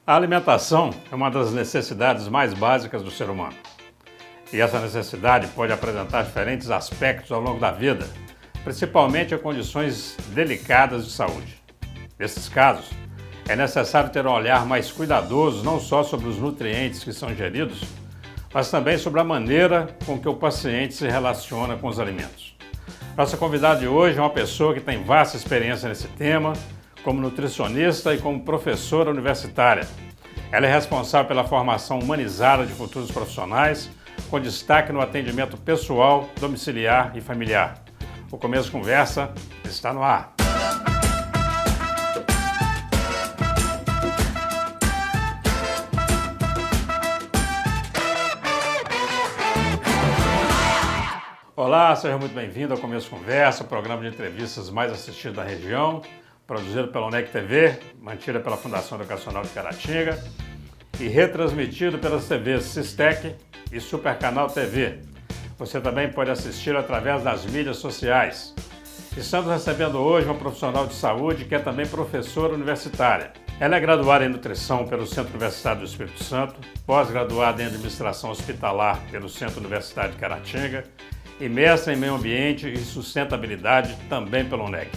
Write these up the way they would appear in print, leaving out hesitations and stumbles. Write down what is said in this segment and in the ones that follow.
A alimentação é uma das necessidades mais básicas do ser humano. E essa necessidade pode apresentar diferentes aspectos ao longo da vida, principalmente em condições delicadas de saúde. Nesses casos, é necessário ter um olhar mais cuidadoso não só sobre os nutrientes que são ingeridos, mas também sobre a maneira com que o paciente se relaciona com os alimentos. Nossa convidada de hoje é uma pessoa que tem vasta experiência nesse tema, como nutricionista e como professora universitária. Ela é responsável pela formação humanizada de futuros profissionais, com destaque no atendimento pessoal, domiciliar e familiar. O Começo de Conversa está no ar. Olá, seja muito bem-vindo ao Começo de Conversa, o programa de entrevistas mais assistido da região, produzido pela UNEC TV, mantida pela Fundação Educacional de Caratinga e retransmitido pelas TVs Sistec e Supercanal TV. Você também pode assistir através das mídias sociais. Estamos recebendo hoje uma profissional de saúde que é também professora universitária. Ela é graduada em nutrição pelo Centro Universitário do Espírito Santo, pós-graduada em administração hospitalar pelo Centro Universitário de Caratinga e mestre em meio ambiente e sustentabilidade também pela UNEC.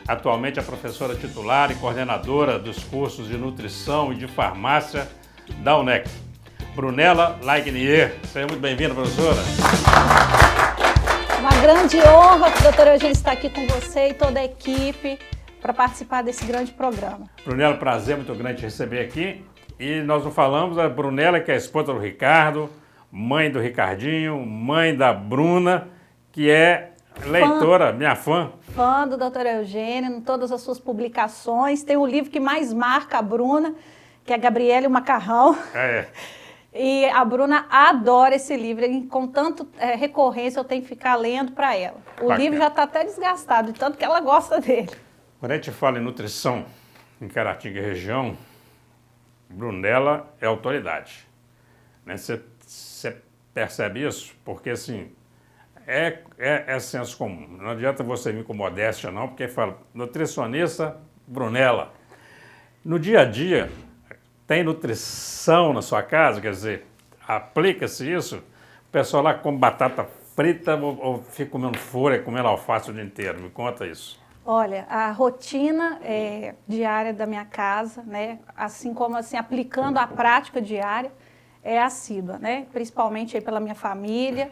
Atualmente é professora titular e coordenadora dos cursos de nutrição e de farmácia da UNEC. Brunella Laignier, seja muito bem-vinda, professora. Uma grande honra, doutora Eugênia, estar aqui com você e toda a equipe para participar desse grande programa. Brunella, prazer muito grande te receber aqui. E nós não falamos, a Brunella, que é a esposa do Ricardo, mãe do Ricardinho, mãe da Bruna, que é leitora, minha fã. Fã do doutora Eugênia, em todas as suas publicações. Tem o livro que mais marca a Bruna, que é Gabriela e o Macarrão. É. E a Bruna adora esse livro, e com tanto recorrência eu tenho que ficar lendo para ela. O Bacana. livro já está até desgastado, de tanto que ela gosta dele. Quando a gente fala em nutrição em Caratinga e região, Brunella é autoridade. Né? Você percebe isso? Porque assim, é senso comum. Não adianta você vir com modéstia não, porque fala nutricionista Brunella. No dia a dia, tem nutrição na sua casa? Quer dizer, aplica-se isso? O pessoal lá come batata frita ou fica comendo folha, comendo alface o dia inteiro? Me conta isso. Olha, a rotina diária da minha casa, né, assim como assim, aplicando a prática diária, é assídua, né, principalmente aí pela minha família,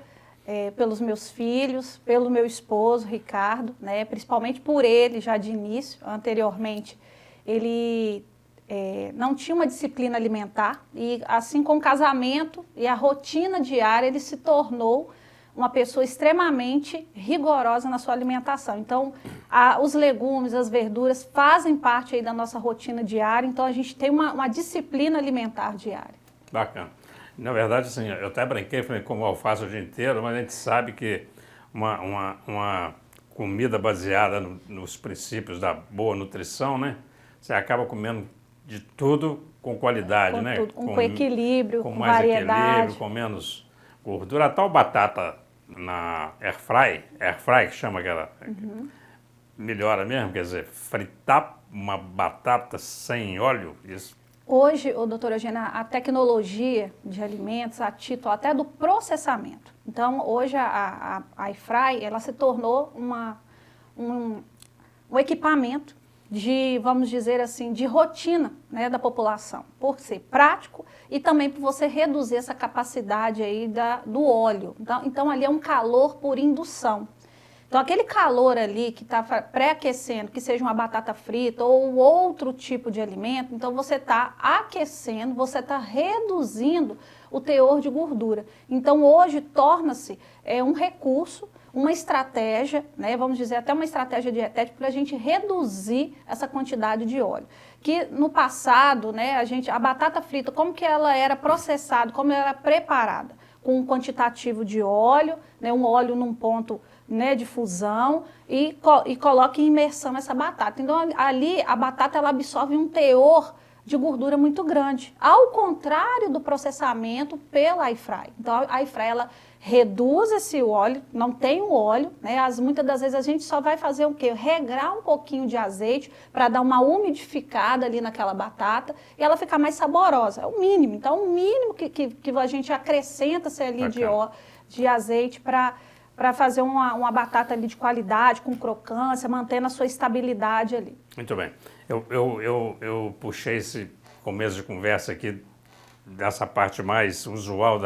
pelos meus filhos, pelo meu esposo, Ricardo, né, principalmente por ele já de início. Anteriormente, ele não tinha uma disciplina alimentar e assim com o casamento e a rotina diária, ele se tornou uma pessoa extremamente rigorosa na sua alimentação. Então, os legumes, as verduras fazem parte aí da nossa rotina diária, então a gente tem uma disciplina alimentar diária. Bacana. Na verdade, assim, eu até brinquei, falei, como alface o dia inteiro, mas a gente sabe que uma comida baseada nos princípios da boa nutrição, né? Você acaba comendo de tudo com qualidade, Com né? tudo, com equilíbrio, com mais variedade. Equilíbrio, com menos gordura. A tal batata na air fry que chama aquela, melhora mesmo, quer dizer, fritar uma batata sem óleo, isso. Hoje, doutora Eugênia, a tecnologia de alimentos, a título até do processamento. Então, hoje a air fry, ela se tornou um equipamento de, vamos dizer assim, de rotina, né, da população, por ser prático e também por você reduzir essa capacidade aí do óleo. Então ali é um calor por indução. Então aquele calor ali que está pré-aquecendo, que seja uma batata frita ou outro tipo de alimento, então você está aquecendo, você está reduzindo o teor de gordura. Então hoje torna-se um recurso, uma estratégia, né, vamos dizer até uma estratégia dietética para a gente reduzir essa quantidade de óleo. Que no passado, né, a batata frita, como que ela era processada, como ela era preparada? Com um quantitativo de óleo, né, um óleo num ponto, né, de fusão e coloca em imersão essa batata. Então ali a batata ela absorve um teor de gordura muito grande, ao contrário do processamento pela air fry. Então a air fry, ela reduz esse óleo, não tem o óleo, né? Muitas das vezes a gente só vai fazer o quê? Regrar um pouquinho de azeite para dar uma umidificada ali naquela batata e ela ficar mais saborosa. É o mínimo. Então, o mínimo que a gente acrescenta ali de azeite para fazer uma batata ali de qualidade, com crocância, mantendo a sua estabilidade ali. Muito bem. Eu puxei esse começo de conversa aqui dessa parte mais usual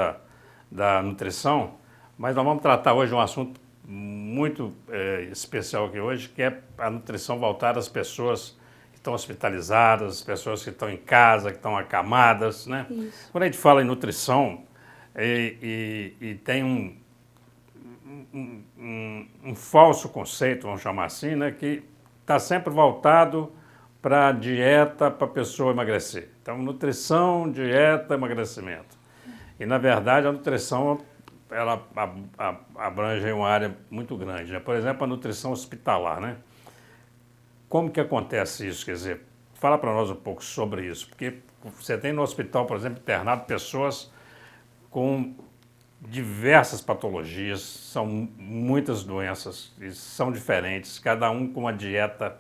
da nutrição, mas nós vamos tratar hoje um assunto muito especial aqui hoje, que é a nutrição voltada às pessoas que estão hospitalizadas, pessoas que estão em casa, que estão acamadas, né? Isso. Quando a gente fala em nutrição, e tem um falso conceito, vamos chamar assim, né, que está sempre voltado para a dieta para a pessoa emagrecer. Então, nutrição, dieta, emagrecimento. E, na verdade, a nutrição, ela abrange uma área muito grande, né? Por exemplo, a nutrição hospitalar, né? Como que acontece isso? Quer dizer, fala para nós um pouco sobre isso, porque você tem no hospital, por exemplo, internado pessoas com diversas patologias, são muitas doenças, e são diferentes, cada um com uma dieta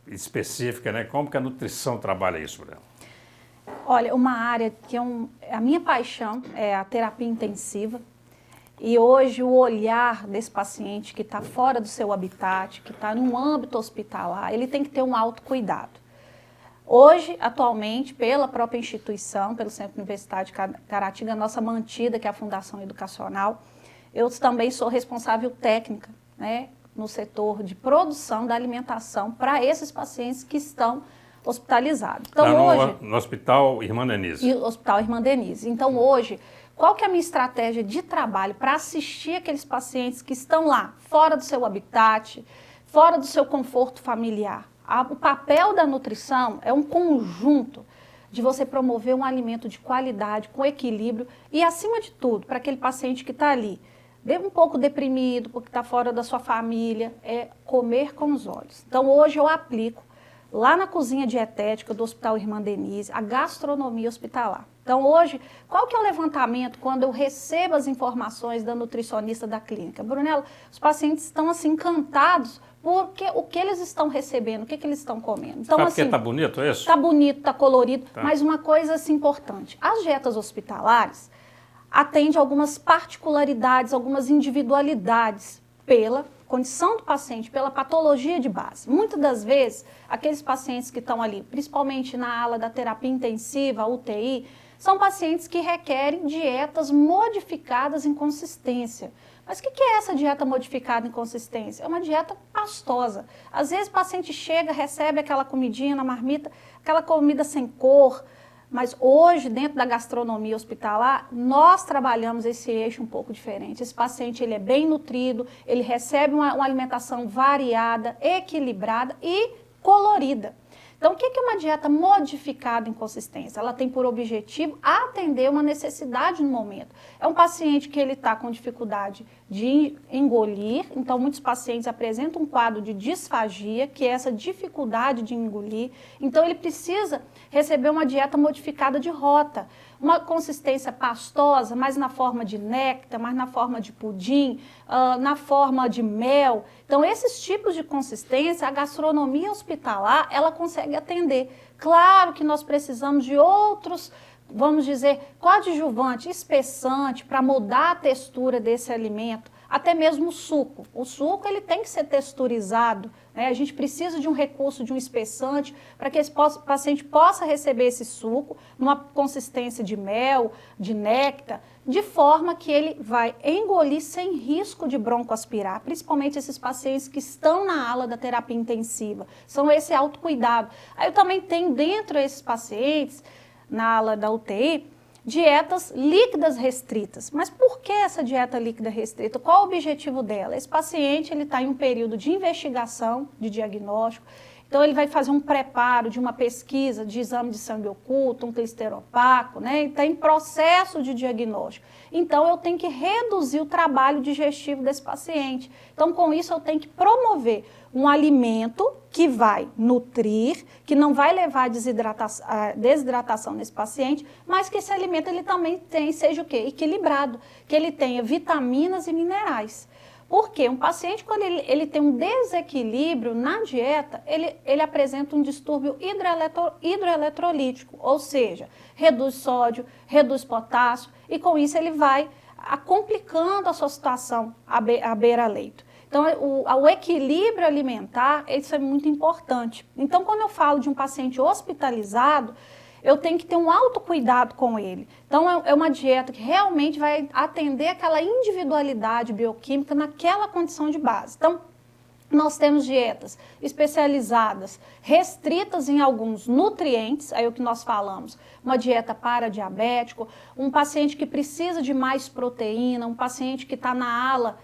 específica, né? Como que a nutrição trabalha isso, Breno? Olha, uma área que a minha paixão é a terapia intensiva. E hoje o olhar desse paciente que está fora do seu habitat, que está no âmbito hospitalar, ele tem que ter um autocuidado. Hoje, atualmente, pela própria instituição, pelo Centro Universitário de Caratinga, nossa mantida, que é a Fundação Educacional, eu também sou responsável técnica, né, no setor de produção da alimentação para esses pacientes que estão hospitalizados. Então, hoje, no Hospital Irmã Denise. Hospital Irmã Denise. Então, hoje, qual que é a minha estratégia de trabalho para assistir aqueles pacientes que estão lá, fora do seu habitat, fora do seu conforto familiar? O papel da nutrição é um conjunto de você promover um alimento de qualidade, com equilíbrio e, acima de tudo, para aquele paciente que está ali, um pouco deprimido, porque está fora da sua família, é comer com os olhos. Então, hoje eu aplico lá na cozinha dietética do Hospital Irmã Denise, a gastronomia hospitalar. Então, hoje, qual que é o levantamento quando eu recebo as informações da nutricionista da clínica? Brunella, os pacientes estão assim encantados porque o que eles estão recebendo, o que eles estão comendo. Então, porque está bonito isso? Está bonito, está colorido, mas uma coisa assim, importante, as dietas hospitalares atendem algumas particularidades, algumas individualidades pela condição do paciente, pela patologia de base. Muitas das vezes, aqueles pacientes que estão ali, principalmente na ala da terapia intensiva, UTI, são pacientes que requerem dietas modificadas em consistência. Mas o que é essa dieta modificada em consistência? É uma dieta pastosa. Às vezes o paciente chega, recebe aquela comidinha na marmita, aquela comida sem cor, mas hoje, dentro da gastronomia hospitalar, nós trabalhamos esse eixo um pouco diferente. Esse paciente ele é bem nutrido, ele recebe uma alimentação variada, equilibrada e colorida. Então, o que é uma dieta modificada em consistência? Ela tem por objetivo atender uma necessidade no momento. É um paciente que ele está com dificuldade de engolir, então muitos pacientes apresentam um quadro de disfagia, que é essa dificuldade de engolir. Então, ele precisa receber uma dieta modificada de rota, uma consistência pastosa, mas na forma de néctar, mas na forma de pudim, na forma de mel. Então, esses tipos de consistência, a gastronomia hospitalar, ela consegue atender. Claro que nós precisamos de outros, vamos dizer, coadjuvante, espessante, para mudar a textura desse alimento, até mesmo o suco. O suco ele tem que ser texturizado, né? A gente precisa de um recurso, de um espessante, para que esse paciente possa receber esse suco numa consistência de mel, de néctar, de forma que ele vai engolir sem risco de broncoaspirar, principalmente esses pacientes que estão na ala da terapia intensiva. São esse autocuidado. Aí eu também tenho dentro desses pacientes, na ala da UTI, dietas líquidas restritas. Mas por que essa dieta líquida restrita? Qual o objetivo dela? Esse paciente está em um período de investigação, de diagnóstico, então ele vai fazer um preparo de uma pesquisa de exame de sangue oculto, um clister opaco, né? Está em processo de diagnóstico. Então eu tenho que reduzir o trabalho digestivo desse paciente. Então com isso eu tenho que promover um alimento que vai nutrir, que não vai levar a desidratação nesse paciente, mas que esse alimento ele também seja o quê? Equilibrado, que ele tenha vitaminas e minerais. Porque um paciente, quando ele tem um desequilíbrio na dieta, ele apresenta um distúrbio hidroeletrolítico, ou seja, reduz sódio, reduz potássio, e com isso ele vai complicando a sua situação à beira-leito. Então, o equilíbrio alimentar, isso é muito importante. Então, quando eu falo de um paciente hospitalizado, eu tenho que ter um autocuidado com ele. Então, é uma dieta que realmente vai atender aquela individualidade bioquímica naquela condição de base. Então, nós temos dietas especializadas, restritas em alguns nutrientes, aí é o que nós falamos, uma dieta para diabético, um paciente que precisa de mais proteína, um paciente que está na ala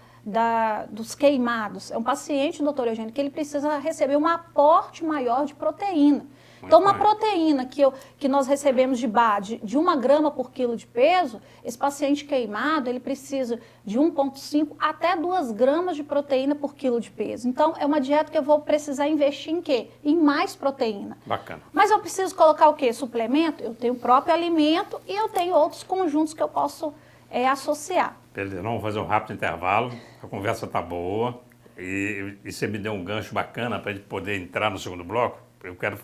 dos queimados. É um paciente, doutor Eugênio, que ele precisa receber um aporte maior de proteína. Então, uma proteína que nós recebemos de 1 grama por quilo de peso, esse paciente queimado, ele precisa de 1,5 até 2 gramas de proteína por quilo de peso. Então, é uma dieta que eu vou precisar investir em quê? Em mais proteína. Bacana. Mas eu preciso colocar o quê? Suplemento? Eu tenho o próprio alimento e eu tenho outros conjuntos que eu posso associar. Beleza, vamos fazer um rápido intervalo, a conversa tá boa e você me deu um gancho bacana para a gente poder entrar no segundo bloco. Eu quero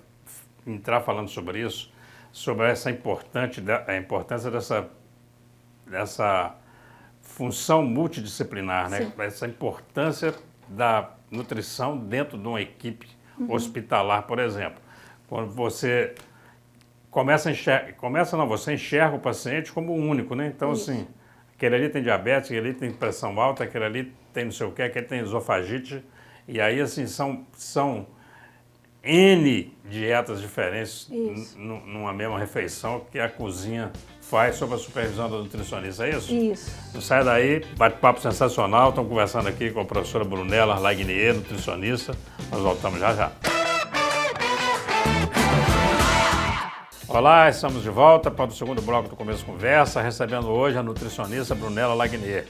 entrar falando sobre isso, sobre a importância dessa função multidisciplinar, né? Essa importância da nutrição dentro de uma equipe hospitalar, por exemplo. Quando você você enxerga o paciente como único, né? Então, isso. Assim, aquele ali tem diabetes, aquele ali tem pressão alta, aquele ali tem não sei o quê, aquele tem esofagite, e aí, assim, são N dietas diferentes numa mesma refeição que a cozinha faz sob a supervisão do nutricionista, é isso? Isso. Não sai daí, bate-papo sensacional, estamos conversando aqui com a professora Brunella Lagnier, nutricionista, nós voltamos já já. Olá, estamos de volta para o segundo bloco do Começo Conversa, recebendo hoje a nutricionista Brunella Lagnier.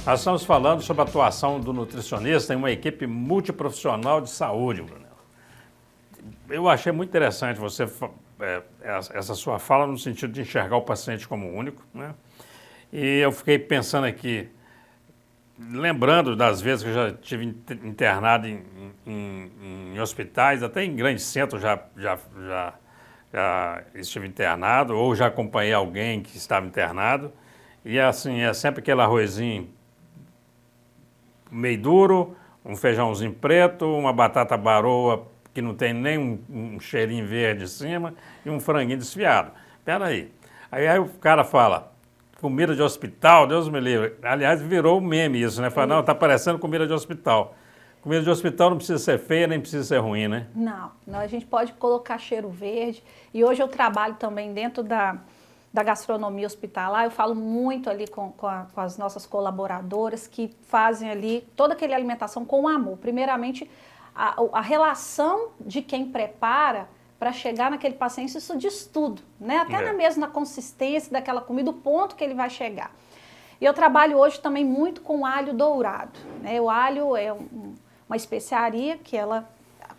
Nós estamos falando sobre a atuação do nutricionista em uma equipe multiprofissional de saúde, Brunella. Eu achei muito interessante essa sua fala no sentido de enxergar o paciente como único, né? E eu fiquei pensando aqui, lembrando das vezes que eu já estive internado em hospitais, até em grandes centros já estive internado, ou já acompanhei alguém que estava internado, e assim, é sempre aquele arrozinho meio duro, um feijãozinho preto, uma batata baroa que não tem nem um cheirinho verde em cima, e um franguinho desfiado. Espera aí. Aí o cara fala, comida de hospital, Deus me livre. Aliás, virou meme isso, né? Fala, não, tá parecendo comida de hospital. Comida de hospital não precisa ser feia, nem precisa ser ruim, né? Não, a gente pode colocar cheiro verde. E hoje eu trabalho também dentro da gastronomia hospitalar. Eu falo muito ali com as nossas colaboradoras que fazem ali toda aquela alimentação com amor. Primeiramente, a relação de quem prepara para chegar naquele paciente, isso diz tudo, né? Até mesmo na consistência daquela comida, o ponto que ele vai chegar. E eu trabalho hoje também muito com alho dourado, né? O alho é uma especiaria que ela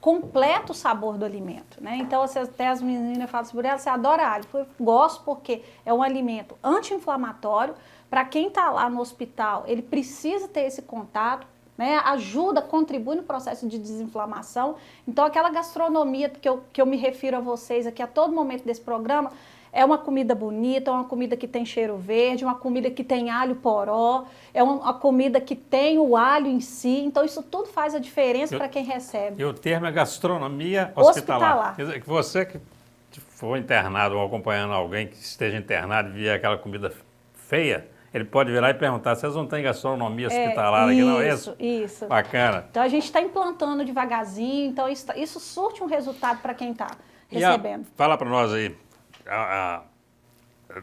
completa o sabor do alimento, né? Então, até as meninas falam assim, você adora alho? Eu gosto porque é um alimento anti-inflamatório. Para quem está lá no hospital, ele precisa ter esse contato, né? Ajuda, contribui no processo de desinflamação. Então, aquela gastronomia que eu me refiro a vocês aqui a todo momento desse programa, é uma comida bonita, é uma comida que tem cheiro verde, uma comida que tem alho poró, é uma comida que tem o alho em si. Então, isso tudo faz a diferença para quem recebe. E o termo é gastronomia hospitalar. Quer dizer, que você que for internado ou acompanhando alguém que esteja internado e vier aquela comida feia, ele pode virar e perguntar, vocês não têm gastronomia hospitalar aqui, não é isso? Isso. Bacana. Então, a gente está implantando devagarzinho, então isso surte um resultado para quem está recebendo. Fala para nós aí,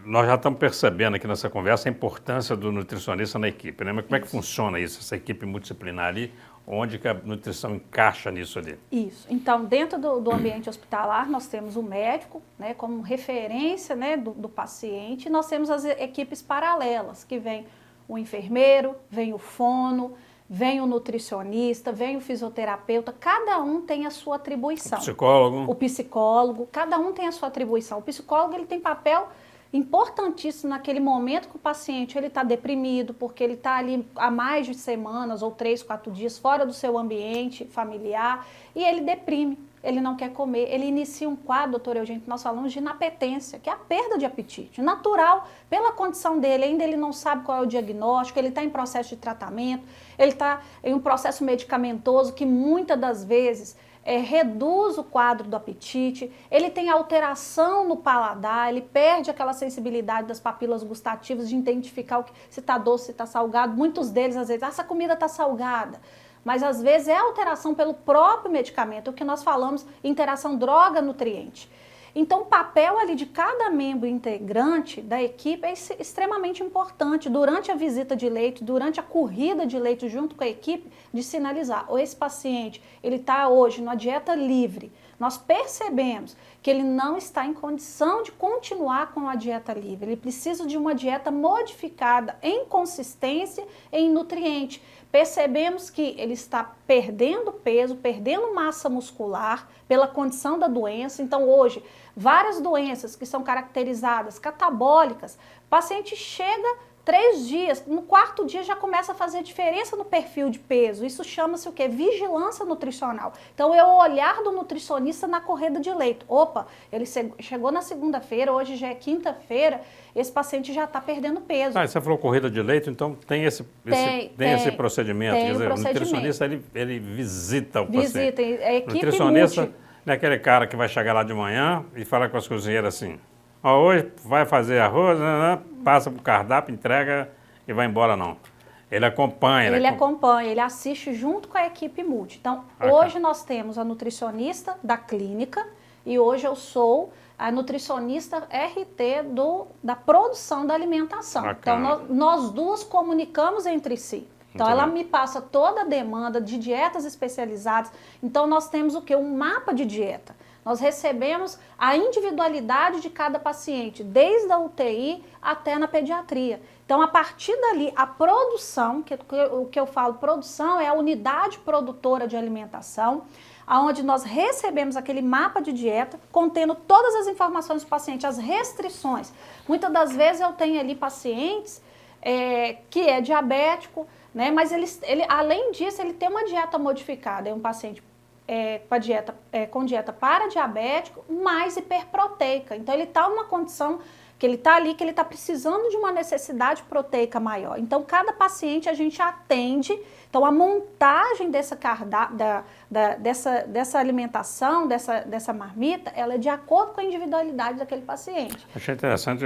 nós já estamos percebendo aqui nessa conversa a importância do nutricionista na equipe, né? Mas como é que funciona isso, essa equipe multidisciplinar ali? Onde que a nutrição encaixa nisso ali? Isso. Então, dentro do ambiente hospitalar, nós temos o médico, né, como referência, né, do paciente, e nós temos as equipes paralelas, que vem o enfermeiro, vem o fono, vem o nutricionista, vem o fisioterapeuta, cada um tem a sua atribuição. O psicólogo, cada um tem a sua atribuição. O psicólogo, ele tem papel importantíssimo naquele momento que o paciente ele está deprimido, porque ele está ali há mais de semanas ou 3, 4 dias fora do seu ambiente familiar e ele deprime, ele não quer comer, ele inicia um quadro, doutora Eugênia, que nós falamos de inapetência, que é a perda de apetite, natural, pela condição dele, ainda ele não sabe qual é o diagnóstico, ele está em processo de tratamento, ele está em um processo medicamentoso que muitas das vezes reduz o quadro do apetite, ele tem alteração no paladar, ele perde aquela sensibilidade das papilas gustativas de identificar se está doce, se está salgado. Muitos deles, às vezes, essa comida está salgada. Mas, às vezes, é alteração pelo próprio medicamento, o que nós falamos, interação droga-nutriente. Então, o papel ali de cada membro integrante da equipe é extremamente importante durante a visita de leito, durante a corrida de leito junto com a equipe, de sinalizar, ou esse paciente, ele está hoje numa dieta livre, nós percebemos que ele não está em condição de continuar com a dieta livre, ele precisa de uma dieta modificada em consistência e em nutriente. Percebemos que ele está perdendo peso, perdendo massa muscular pela condição da doença. Então, hoje, várias doenças que são caracterizadas catabólicas, o paciente chega 3 dias, no 4º dia já começa a fazer diferença no perfil de peso. Isso chama-se o quê? Vigilância nutricional. Então, é o olhar do nutricionista na corrida de leito. Opa, ele chegou na segunda-feira, hoje já é quinta-feira, esse paciente já está perdendo peso. Você falou corrida de leito, então tem esse procedimento. Tem quer dizer, procedimento. O nutricionista, ele visita o paciente. Visita, a equipe nutricionista não é aquele cara que vai chegar lá de manhã e fala com as cozinheiras assim, hoje vai fazer arroz, passa pro cardápio, entrega e vai embora, não. Ele acompanha. Ele acompanha, ele assiste junto com a equipe multi. Então, hoje nós temos a nutricionista da clínica e hoje eu sou a nutricionista RT da produção da alimentação. Bacana. Então, nós duas comunicamos entre si. Então, ela me passa toda a demanda de dietas especializadas. Então, nós temos o quê? Um mapa de dieta. Nós recebemos a individualidade de cada paciente, desde a UTI até na pediatria. Então, a partir dali, a produção, o que eu falo, produção é a unidade produtora de alimentação, onde nós recebemos aquele mapa de dieta, contendo todas as informações do paciente, as restrições. Muitas das vezes eu tenho ali pacientes que é diabético, né? Mas ele, além disso, ele tem uma dieta modificada, é um paciente com dieta para diabético, mais hiperproteica. Então, ele está numa condição que ele está ali, que ele está precisando de uma necessidade proteica maior. Então, cada paciente a gente atende. Então, a montagem dessa dessa alimentação, dessa marmita, ela é de acordo com a individualidade daquele paciente. Achei interessante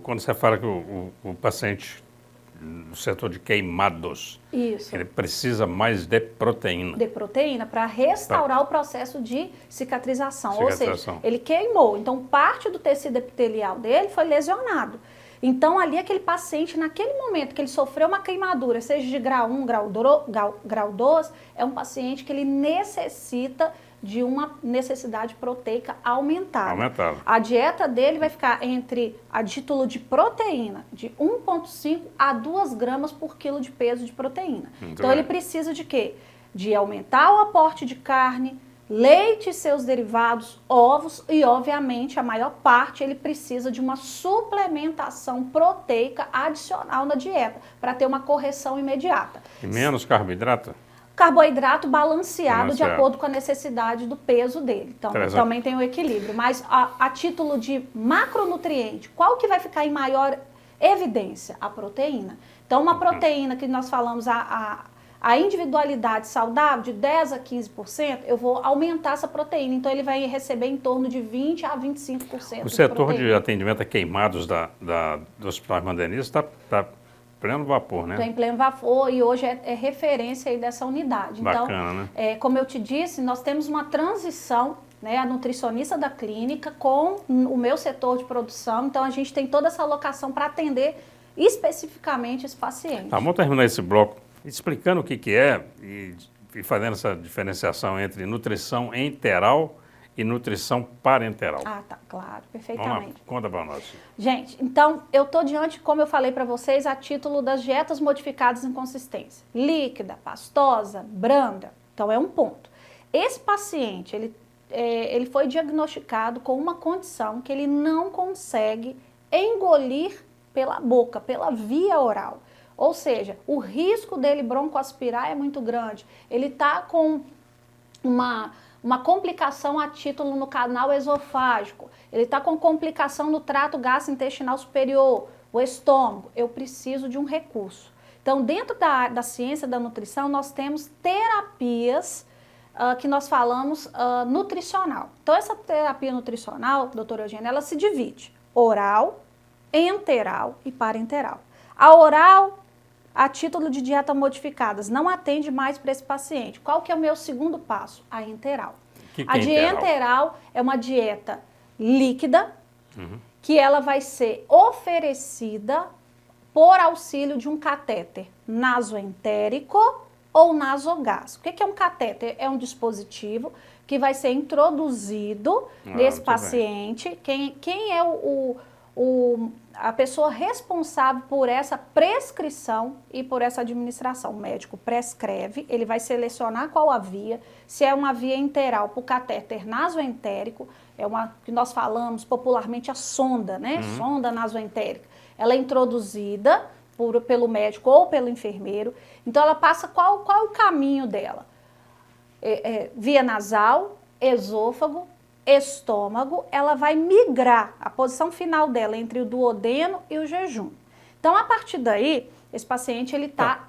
quando você fala que o paciente no setor de queimados, isso, ele precisa mais de proteína. De proteína para restaurar o processo de cicatrização. Ou seja, ele queimou. Então, parte do tecido epitelial dele foi lesionado. Então, ali aquele paciente, naquele momento que ele sofreu uma queimadura, seja de grau 1, grau 2, é um paciente que ele necessita de uma necessidade proteica aumentada. A dieta dele vai ficar a título de proteína, de 1,5 a 2 gramas por quilo de peso de proteína. Então, ele precisa de quê? De aumentar o aporte de carne, leite e seus derivados, ovos e, obviamente, a maior parte ele precisa de uma suplementação proteica adicional na dieta, para ter uma correção imediata. E menos carboidrato? Carboidrato balanceado de acordo com a necessidade do peso dele. Então, também tem o equilíbrio. Mas a título de macronutriente, qual que vai ficar em maior evidência? A proteína. Então, uma proteína que nós falamos, a individualidade saudável de 10% a 15%, eu vou aumentar essa proteína. Então, ele vai receber em torno de 20% a 25%. O setor de atendimento a queimados do Hospital Irmandenista está pleno vapor, né? Está em pleno vapor e hoje é referência aí dessa unidade. Bacana, então, como eu te disse, nós temos uma transição, né, a nutricionista da clínica com o meu setor de produção. Então, a gente tem toda essa alocação para atender especificamente esse paciente. Tá, vamos terminar esse bloco explicando o que é e fazendo essa diferenciação entre nutrição enteral e nutrição parenteral. Ah, tá, claro, Vamos perfeitamente. lá, conta para nós. Gente, então eu estou diante, como eu falei para vocês, a título das dietas modificadas em consistência. Líquida, pastosa, branda. Então é um ponto. Esse paciente, ele foi diagnosticado com uma condição que ele não consegue engolir pela boca, pela via oral. Ou seja, o risco dele broncoaspirar é muito grande. Ele está com uma complicação a título no canal esofágico, ele está com complicação no trato gastrointestinal superior, o estômago. Eu preciso de um recurso. Então, dentro da ciência da nutrição, nós temos terapias que nós falamos nutricional. Então, essa terapia nutricional, doutora Eugênia, ela se divide oral, enteral e parenteral. A oral, a título de dieta modificadas, não atende mais para esse paciente. Qual que é o meu segundo passo? A enteral. A dieta enteral é uma dieta líquida, que ela vai ser oferecida por auxílio de um catéter nasoentérico ou nasogástrico. O que é um catéter? É um dispositivo que vai ser introduzido nesse paciente. Quem é a pessoa responsável por essa prescrição e por essa administração? O médico prescreve, ele vai selecionar qual a via, se é uma via enteral para o catéter nasoentérico, é uma que nós falamos popularmente a sonda, né? Sonda nasoentérica. Ela é introduzida pelo médico ou pelo enfermeiro, então ela passa qual é o caminho dela? Via nasal, esôfago, estômago, ela vai migrar a posição final dela entre o duodeno e o jejum. Então, a partir daí, esse paciente, ele está...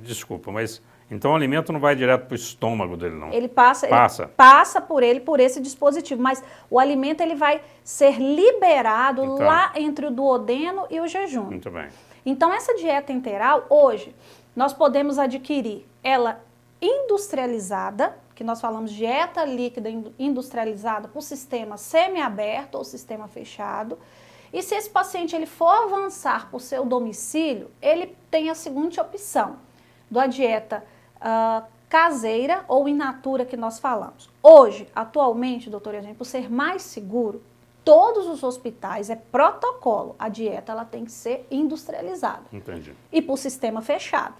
Desculpa, mas então o alimento não vai direto para o estômago dele, não? Ele passa por esse dispositivo, mas o alimento ele vai ser liberado lá entre o duodeno e o jejum. Muito bem. Então, essa dieta enteral, hoje, nós podemos adquirir ela industrializada, que nós falamos dieta líquida industrializada por sistema semiaberto ou sistema fechado. E se esse paciente ele for avançar para o seu domicílio, ele tem a seguinte opção, da dieta caseira ou in natura que nós falamos. Hoje, atualmente, doutora Eugênia, por ser mais seguro, todos os hospitais, é protocolo, a dieta ela tem que ser industrializada. Entendi. E por sistema fechado.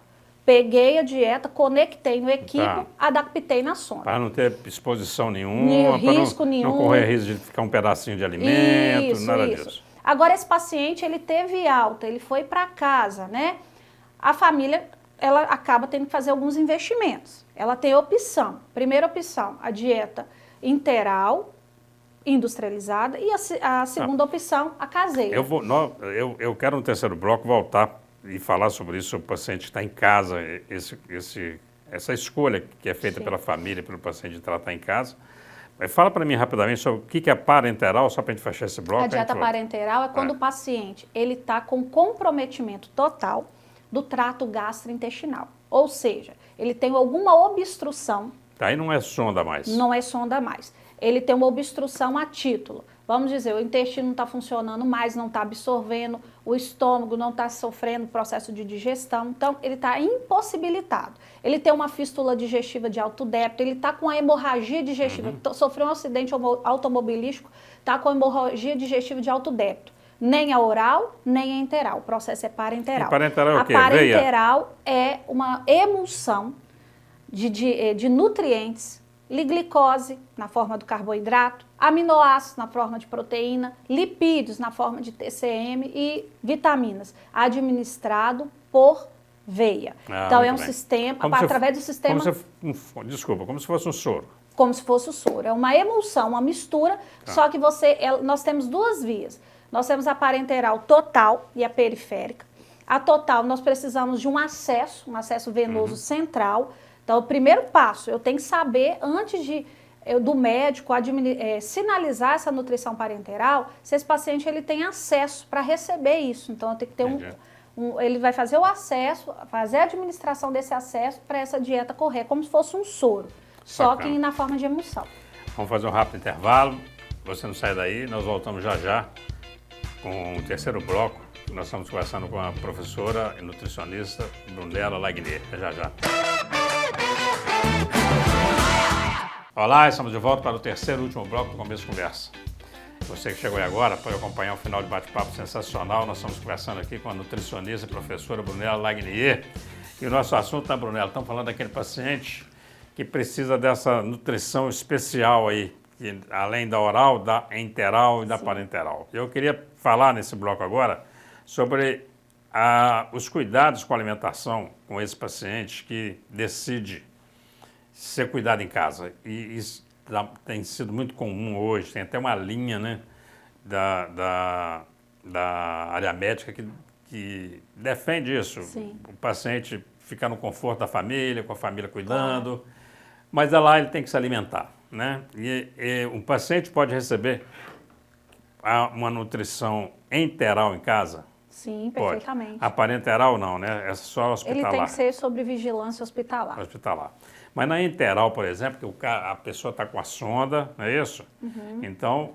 Peguei a dieta, conectei no equipo, adaptei na sonda. Para não ter exposição nenhuma, risco nenhum. Não correr risco de ficar um pedacinho de alimento, nada disso. Agora, esse paciente, ele teve alta, ele foi para casa, né? A família, ela acaba tendo que fazer alguns investimentos. Ela tem opção. Primeira opção, a dieta integral, industrializada, e a segunda opção, a caseira. Eu quero no terceiro bloco voltar e falar sobre isso, o paciente que está em casa, essa escolha que é feita pela família, pelo paciente de tratar em casa. Mas fala para mim rapidamente sobre o que é parenteral, só para a gente fechar esse bloco. A dieta parenteral é quando o paciente está com comprometimento total do trato gastrointestinal. Ou seja, ele tem alguma obstrução. Aí não é sonda mais. Não é sonda mais. Ele tem uma obstrução a título. Vamos dizer, o intestino não está funcionando mais, não está absorvendo, o estômago não está sofrendo processo de digestão, então ele está impossibilitado. Ele tem uma fístula digestiva de alto débito, ele está com a hemorragia digestiva, sofreu um acidente automobilístico, está com a hemorragia digestiva de alto débito. Nem a oral, nem a enteral. O processo é parenteral. E parenteral é o quê? A parenteral é uma emulsão de nutrientes, glicose na forma do carboidrato, aminoácidos na forma de proteína, lipídios na forma de TCM e vitaminas, administrado por veia. Então é um sistema, através do sistema... Como se fosse um soro. Como se fosse o soro. É uma emulsão, uma mistura, só que nós temos duas vias. Nós temos a parenteral total e a periférica. A total, nós precisamos de um acesso venoso central. Então, o primeiro passo, eu tenho que saber, antes do médico sinalizar essa nutrição parenteral, se esse paciente ele tem acesso para receber isso. Então, eu tenho que ter ele vai fazer o acesso, fazer a administração desse acesso para essa dieta correr, como se fosse um soro, só que na forma de emulsão. Vamos fazer um rápido intervalo, você não sai daí, nós voltamos já já com o terceiro bloco. Nós estamos conversando com a professora e nutricionista Brunella Lagnier. Já já. Olá, estamos de volta para o terceiro e último bloco do Começo de Conversa. Você que chegou aí agora pode acompanhar um final de bate-papo sensacional. Nós estamos conversando aqui com a nutricionista e professora Brunella Lagnier. E o nosso assunto, né, Brunella? Estamos falando daquele paciente que precisa dessa nutrição especial aí, que, além da oral, da enteral e da parenteral. Eu queria falar nesse bloco agora sobre os cuidados com a alimentação com esse paciente que decide ser cuidado em casa. E isso tem sido muito comum hoje, tem até uma linha, né, da área médica que defende isso. Sim. O paciente ficar no conforto da família, com a família cuidando, mas lá ele tem que se alimentar, né? E um paciente pode receber uma nutrição enteral em casa? Sim, Pode. perfeitamente. A parenteral não, né? É só hospitalar. Ele tem que ser sobre vigilância hospitalar. Hospitalar. Mas na enteral, por exemplo, que a pessoa está com a sonda, não é isso? Uhum. Então,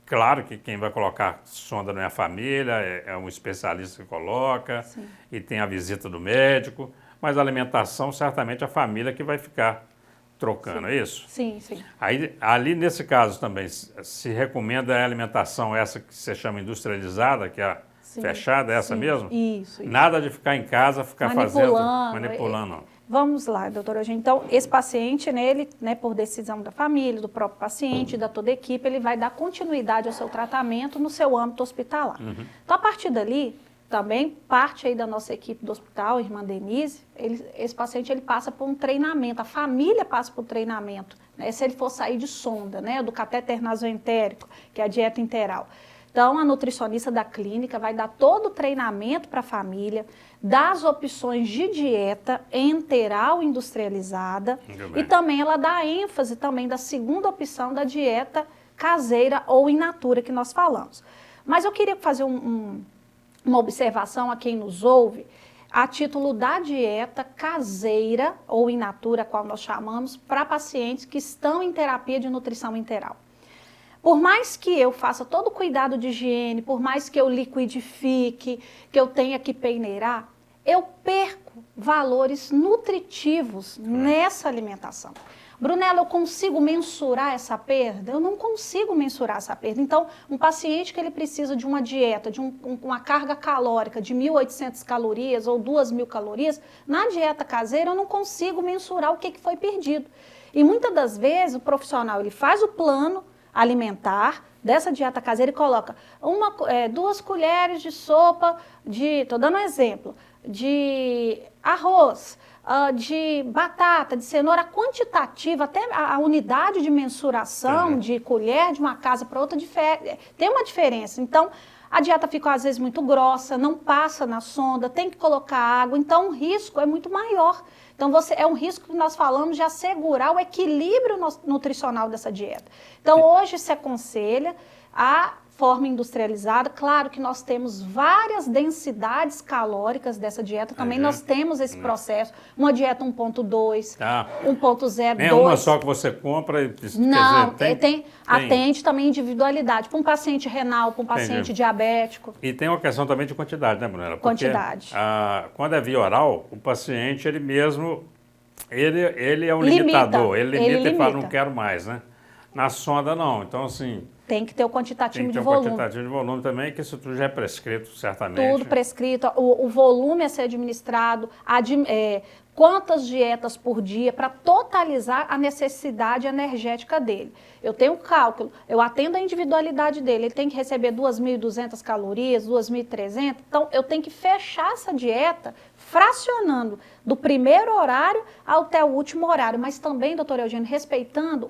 claro que quem vai colocar sonda não é a família, é um especialista que coloca. Sim. E tem a visita do médico, mas a alimentação, certamente, a família que vai ficar trocando, sim. É isso? Sim, sim. Aí, ali, nesse caso também, se recomenda a alimentação essa que você chama industrializada, que é a fechada, essa sim. mesmo? Isso. Nada de ficar em casa, ficar manipulando, não. Vamos lá, doutora Eugênia. Então, esse paciente, ele, né, por decisão da família, do próprio paciente, da toda a equipe, ele vai dar continuidade ao seu tratamento no seu âmbito hospitalar. Uhum. Então, a partir dali, também parte aí da nossa equipe do hospital, irmã Denise, esse paciente ele passa por um treinamento, a família passa por um treinamento, né, se ele for sair de sonda, né, do catéter nasoentérico, que é a dieta enteral. Então, a nutricionista da clínica vai dar todo o treinamento para a família, das opções de dieta enteral industrializada e também ela dá ênfase também da segunda opção da dieta caseira ou in natura que nós falamos. Mas eu queria fazer uma observação a quem nos ouve, a título da dieta caseira ou in natura, qual nós chamamos, para pacientes que estão em terapia de nutrição enteral. Por mais que eu faça todo o cuidado de higiene, por mais que eu liquidifique, que eu tenha que peneirar, eu perco valores nutritivos nessa alimentação. Brunella, eu consigo mensurar essa perda? Eu não consigo mensurar essa perda. Então, um paciente que ele precisa de uma dieta, de uma carga calórica de 1.800 calorias ou 2.000 calorias, na dieta caseira eu não consigo mensurar o que foi perdido. E muitas das vezes o profissional ele faz o plano alimentar dessa dieta caseira e coloca 2 colheres de sopa estou dando um exemplo, de arroz, de batata, de cenoura, quantitativa, até a unidade de mensuração de colher de uma casa para outra tem uma diferença. Então, a dieta fica às vezes muito grossa, não passa na sonda, tem que colocar água, então o risco é muito maior. Então, é um risco que nós falamos de assegurar o equilíbrio nutricional dessa dieta. Então, hoje se aconselha a forma industrializada. Claro que nós temos várias densidades calóricas dessa dieta, também nós temos esse processo. Uma dieta 1.2, 1.0, é uma só que você compra e não, atende também individualidade, para um paciente renal, para um paciente diabético. E tem uma questão também de quantidade, né, Brunella? Quantidade. Quando é via oral, o paciente, ele mesmo, ele é um limitador, ele limita e fala, não quero mais, né? Na sonda, não. Então, assim... Tem que ter o quantitativo de volume. Tem que ter o quantitativo de volume também, que isso tudo já é prescrito, certamente. Tudo prescrito, o volume a ser administrado, quantas dietas por dia, para totalizar a necessidade energética dele. Eu tenho um cálculo, eu atendo a individualidade dele, ele tem que receber 2.200 calorias, 2.300, então eu tenho que fechar essa dieta fracionando do primeiro horário até o último horário, mas também, doutora Eugênia, respeitando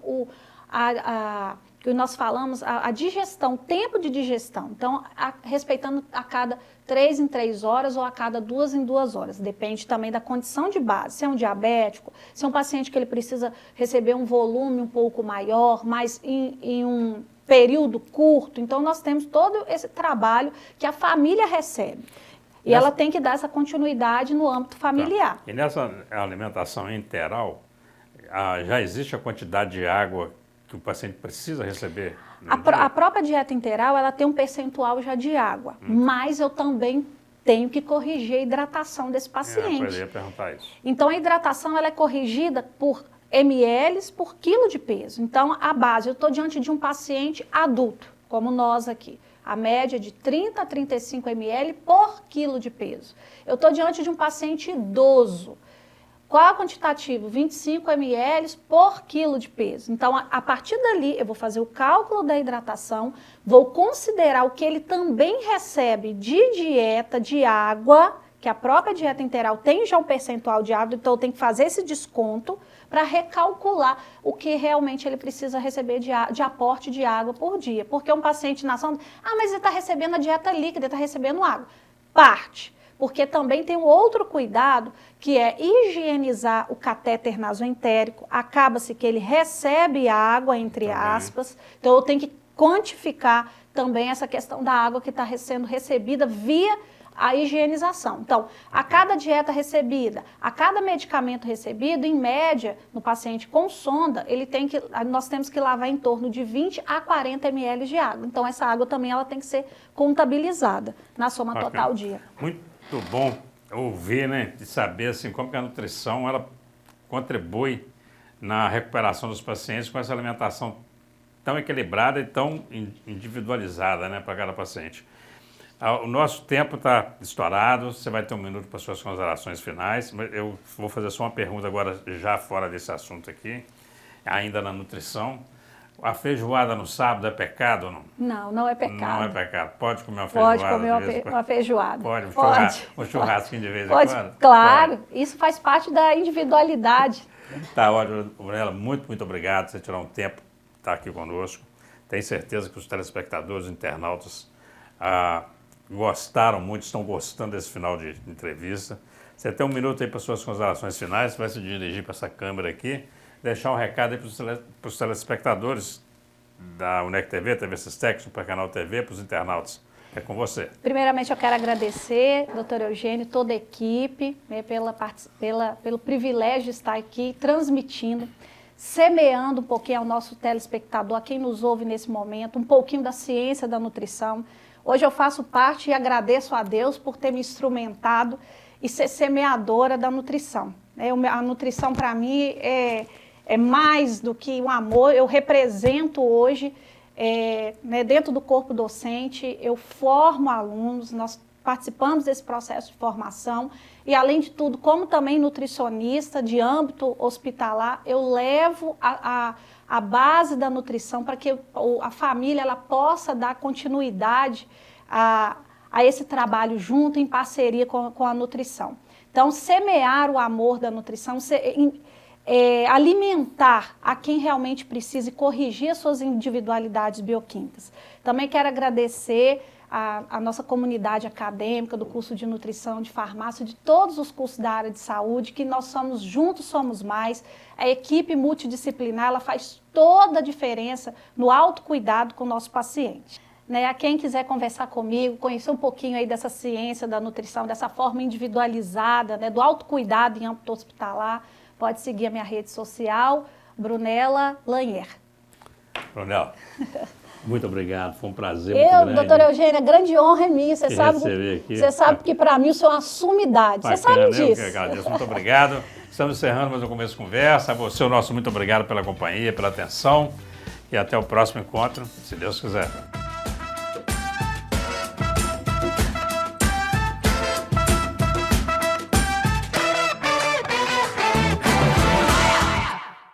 que nós falamos, a digestão, o tempo de digestão. Então, respeitando a cada 3 em 3 horas ou a cada 2 em 2 horas. Depende também da condição de base. Se é um diabético, se é um paciente que ele precisa receber um volume um pouco maior, mas em um período curto. Então, nós temos todo esse trabalho que a família recebe. E ela tem que dar essa continuidade no âmbito familiar. E nessa alimentação enteral, já existe a quantidade de água que o paciente precisa receber? A própria dieta enteral, ela tem um percentual já de água, mas eu também tenho que corrigir a hidratação desse paciente. Eu ia perguntar isso. Então, a hidratação ela é corrigida por ml por quilo de peso. Então, a base, eu estou diante de um paciente adulto, como nós aqui. A média de 30 a 35 ml por quilo de peso. Eu estou diante de um paciente idoso. Qual o quantitativo? 25 ml por quilo de peso. Então, a partir dali, eu vou fazer o cálculo da hidratação, vou considerar o que ele também recebe de dieta, de água, que a própria dieta integral tem já um percentual de água, então eu tenho que fazer esse desconto para recalcular o que realmente ele precisa receber de aporte de água por dia. Porque um paciente na sonda, mas ele está recebendo a dieta líquida, ele está recebendo água. Parte. Porque também tem um outro cuidado, que é higienizar o catéter nasoentérico. Acaba-se que ele recebe água, entre aspas, então eu tenho que quantificar também essa questão da água que está sendo recebida via a higienização. Então, a cada dieta recebida, a cada medicamento recebido, em média, no paciente com sonda, nós temos que lavar em torno de 20 a 40 ml de água. Então, essa água também ela tem que ser contabilizada na soma total dia. Muito bom ouvir, né, de saber assim, como que a nutrição ela contribui na recuperação dos pacientes com essa alimentação tão equilibrada e tão individualizada, né, para cada paciente. O nosso tempo está estourado, você vai ter um minuto para suas considerações finais. Eu vou fazer só uma pergunta agora, já fora desse assunto aqui, ainda na nutrição. A feijoada no sábado é pecado ou não? Não, não é pecado. Não é pecado. Pode comer uma feijoada? Pode comer uma feijoada. Pode, um churrasquinho de vez em quando? Claro, isso faz parte da individualidade. Tá ótimo, Brunella, muito obrigado por você tirar um tempo para estar aqui conosco. Tenho certeza que os telespectadores, os internautas, gostaram muito, estão gostando desse final de entrevista. Você tem um minuto aí para suas considerações finais, você vai se dirigir para essa câmera aqui, deixar um recado aí para os telespectadores da UNEC TV, TV Sistec, Supercanal TV, para os internautas. É com você. Primeiramente, eu quero agradecer, doutor Eugênio, toda a equipe, né, pelo privilégio de estar aqui transmitindo, semeando um pouquinho ao nosso telespectador, a quem nos ouve nesse momento, um pouquinho da ciência da nutrição. Hoje eu faço parte e agradeço a Deus por ter me instrumentado e ser semeadora da nutrição. A nutrição, para mim, é mais do que um amor. Eu represento hoje, dentro do corpo docente, eu formo alunos, nós participamos desse processo de formação e, além de tudo, como também nutricionista de âmbito hospitalar, eu levo a base da nutrição para que a família ela possa dar continuidade a esse trabalho junto, em parceria com a nutrição. Então, semear o amor da nutrição, alimentar a quem realmente precisa e corrigir as suas individualidades bioquímicas. Também quero agradecer a nossa comunidade acadêmica do curso de nutrição, de farmácia, de todos os cursos da área de saúde, que nós somos juntos, somos mais. A equipe multidisciplinar, ela faz toda a diferença no autocuidado com o nosso paciente. A quem quiser conversar comigo, conhecer um pouquinho aí dessa ciência da nutrição, dessa forma individualizada, do autocuidado em âmbito hospitalar, pode seguir a minha rede social, Brunella Lanher. Brunella, muito obrigado, foi um prazer muito grande. Doutora Eugênia, grande honra é minha, você sabe que para mim o senhor é uma sumidade, você sabe disso. Eu que agradeço, muito obrigado. Estamos encerrando mais um Começo de Conversa. A você, o nosso muito obrigado pela companhia, pela atenção e até o próximo encontro, se Deus quiser.